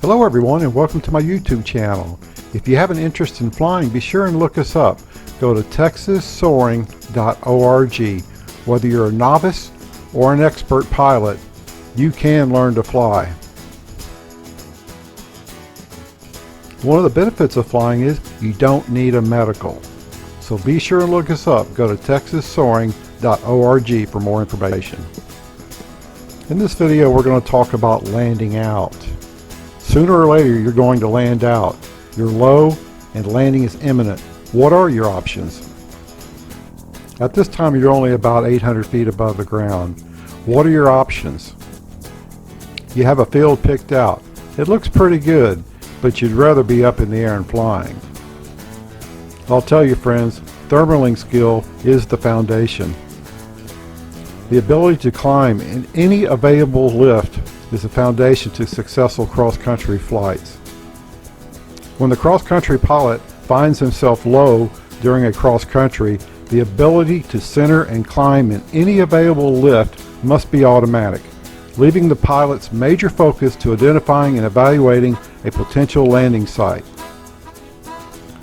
Hello everyone and welcome to my YouTube channel. If you have an interest in flying, be sure and look us up. Go to texassoaring.org. Whether you're a novice or an expert pilot, you can learn to fly. One of the benefits of flying is you don't need a medical. So be sure and look us up. Go to texassoaring.org for more information. In this video we're going to talk about landing out. Sooner or later you're going to land out. You're low and landing is imminent. What are your options? At this time you're only about 800 feet above the ground. What are your options? You have a field picked out. It looks pretty good, but you'd rather be up in the air and flying. I'll tell you friends, thermaling skill is the foundation. The ability to climb in any available lift is the foundation to successful cross-country flights. When the cross-country pilot finds himself low during a cross-country, the ability to center and climb in any available lift must be automatic, leaving the pilot's major focus to identifying and evaluating a potential landing site.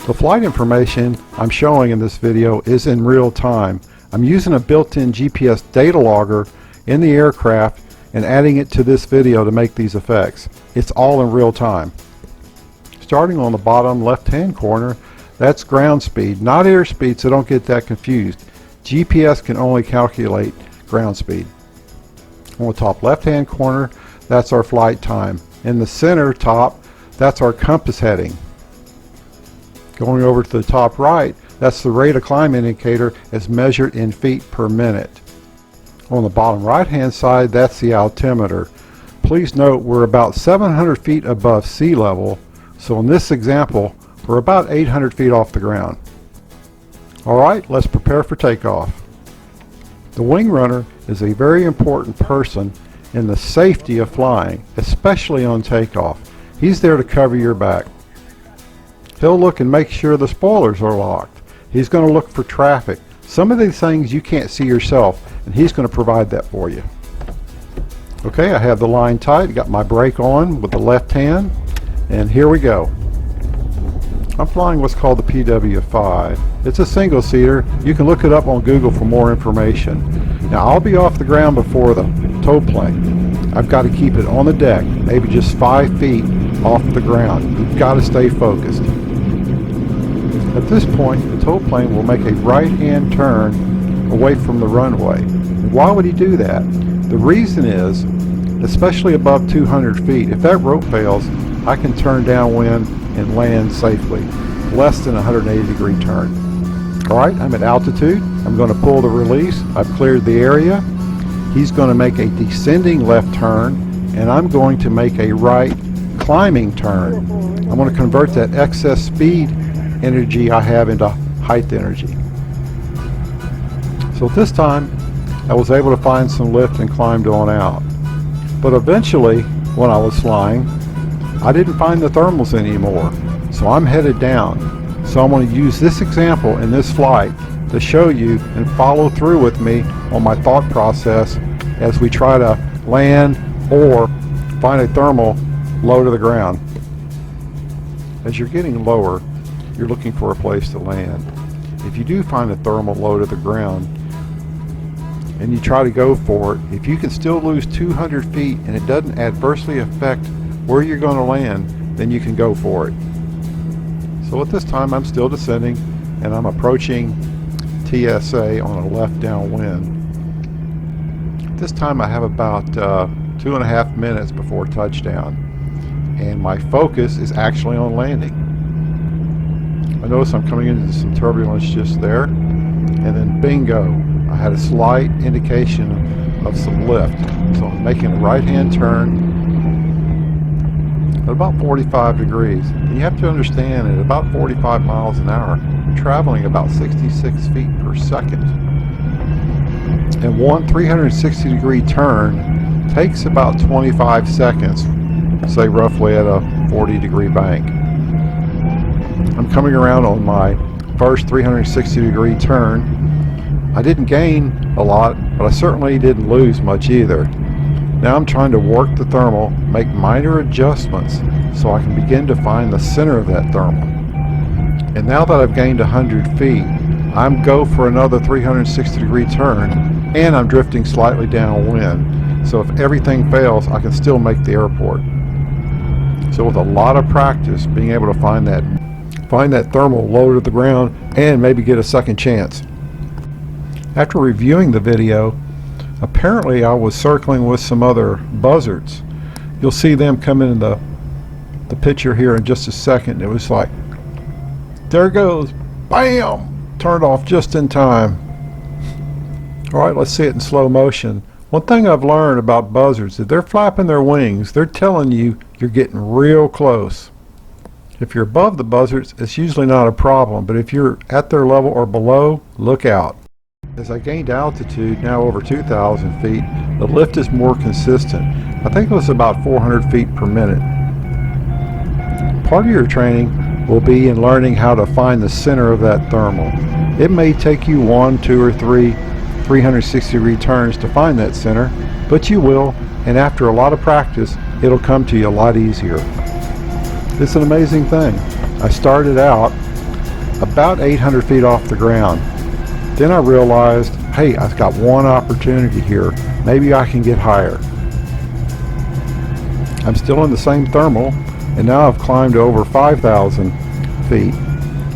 The flight information I'm showing in this video is in real time. I'm using a built-in GPS data logger in the aircraft and adding it to this video to make these effects. It's all in real time. Starting on the bottom left-hand corner, that's ground speed, not airspeed, so don't get that confused. GPS can only calculate ground speed. On the top left-hand corner, that's our flight time. In the center top, that's our compass heading. Going over to the top right, that's the rate of climb indicator as measured in feet per minute. On the bottom right hand side, that's the altimeter. Please note we're about 700 feet above sea level, so in this example we're about 800 feet off the ground. Alright, let's prepare for takeoff. The wing runner is a very important person in the safety of flying, especially on takeoff. He's there to cover your back. He'll look and make sure the spoilers are locked. He's going to look for traffic. Some of these things you can't see yourself, and he's going to provide that for you. Okay, I have the line tight, got my brake on with the left hand, and here we go. I'm flying what's called the PW5. It's a single seater. You can look it up on Google for more information. Now I'll be off the ground before the tow plane. I've got to keep it on the deck, maybe just 5 feet off the ground. You've got to stay focused. At this point, the tow plane will make a right-hand turn away from the runway. Why would he do that? The reason is, especially above 200 feet, if that rope fails, I can turn downwind and land safely. Less than a 180-degree turn. Alright, I'm at altitude. I'm going to pull the release. I've cleared the area. He's going to make a descending left turn, and I'm going to make a right climbing turn. I'm going to convert that excess speed energy I have into height energy. So at this time I was able to find some lift and climbed on out. But eventually when I was flying I didn't find the thermals anymore, so I'm headed down. So I'm going to use this example in this flight to show you and follow through with me on my thought process as we try to land or find a thermal low to the ground. As you're getting lower, you're looking for a place to land. If you do find a thermal low to the ground and you try to go for it, if you can still lose 200 feet and it doesn't adversely affect where you're going to land, then you can go for it. So at this time I'm still descending and I'm approaching TSA on a left downwind. This time I have about 2.5 minutes before touchdown, and my focus is actually on landing. I notice I'm coming into some turbulence just there, and then bingo, I had a slight indication of some lift. So I'm making a right-hand turn at about 45 degrees. And you have to understand at about 45 miles an hour, you're traveling about 66 feet per second. And one 360-degree turn takes about 25 seconds, say roughly at a 40-degree bank. I'm coming around on my first 360-degree turn. I didn't gain a lot, but I certainly didn't lose much either. Now I'm trying to work the thermal, make minor adjustments so I can begin to find the center of that thermal. And now that I've gained 100 feet, I'm go for another 360-degree turn, and I'm drifting slightly downwind. So if everything fails, I can still make the airport. So with a lot of practice, being able to find that thermal low to the ground and maybe get a second chance. After reviewing the video, apparently I was circling with some other buzzards. You'll see them come in the picture here in just a second. It was like, there it goes, bam! Turned off just in time. Alright, let's see it in slow motion. One thing I've learned about buzzards, if they're flapping their wings, they're telling you you're getting real close. If you're above the buzzards, it's usually not a problem, but if you're at their level or below, look out. As I gained altitude, now over 2,000 feet, the lift is more consistent. I think it was about 400 feet per minute. Part of your training will be in learning how to find the center of that thermal. It may take you 1, 2, or 3 360-degree turns to find that center, but you will, and after a lot of practice, it'll come to you a lot easier. It's an amazing thing. I started out about 800 feet off the ground. Then I realized, hey, I've got one opportunity here. Maybe I can get higher. I'm still in the same thermal, and now I've climbed to over 5,000 feet.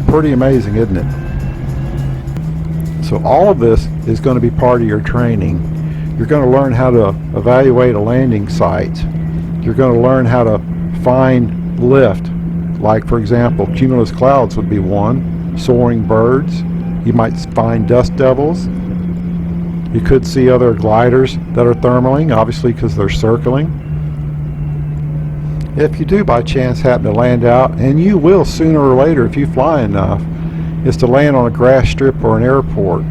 Pretty amazing, isn't it? So all of this is going to be part of your training. You're going to learn how to evaluate a landing site. You're going to learn how to find lift. Like, for example, cumulus clouds would be one. Soaring birds. You might find dust devils. You could see other gliders that are thermaling, obviously because they're circling. If you do by chance happen to land out, and you will sooner or later if you fly enough, is to land on a grass strip or an airport.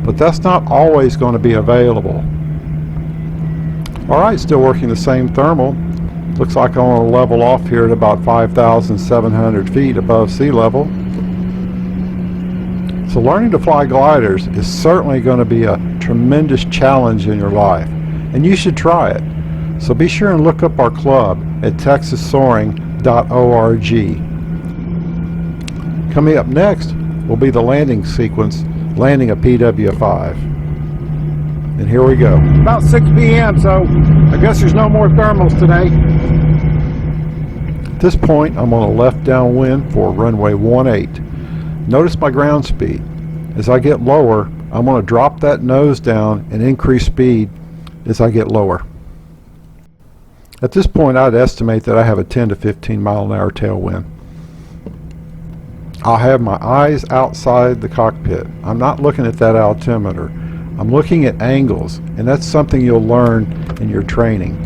But that's not always going to be available. Alright, still working the same thermal. Looks like I'm going to level off here at about 5,700 feet above sea level. So learning to fly gliders is certainly going to be a tremendous challenge in your life, and you should try it. So be sure and look up our club at texassoaring.org. Coming up next will be the landing sequence, landing a PW5. And here we go. About 6 p.m., so I guess there's no more thermals today. At this point, I'm on a left downwind for runway 18. Notice my ground speed. As I get lower, I'm going to drop that nose down and increase speed as I get lower. At this point, I'd estimate that I have a 10 to 15 mile an hour tailwind. I'll have my eyes outside the cockpit. I'm not looking at that altimeter. I'm looking at angles, and that's something you'll learn in your training.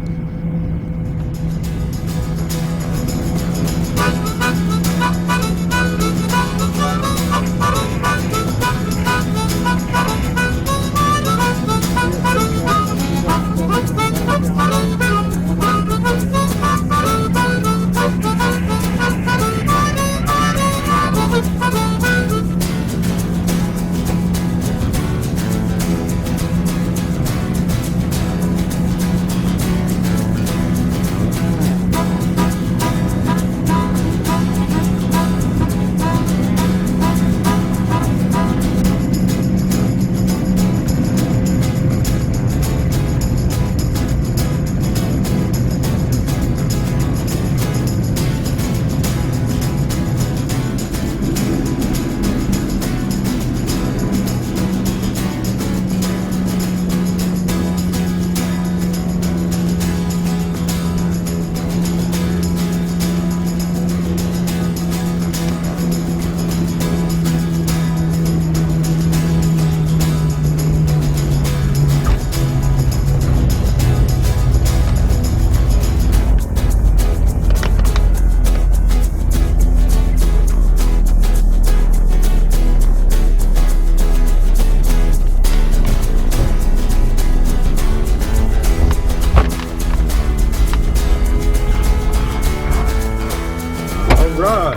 right.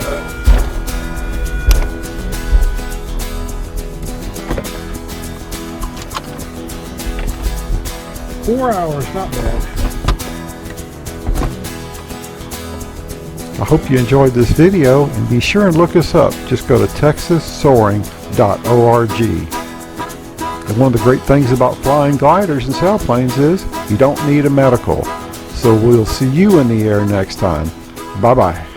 4 hours, not bad. I hope you enjoyed this video, and be sure and look us up. Just go to texassoaring.org. And one of the great things about flying gliders and sailplanes is you don't need a medical. So we'll see you in the air next time. Bye-bye.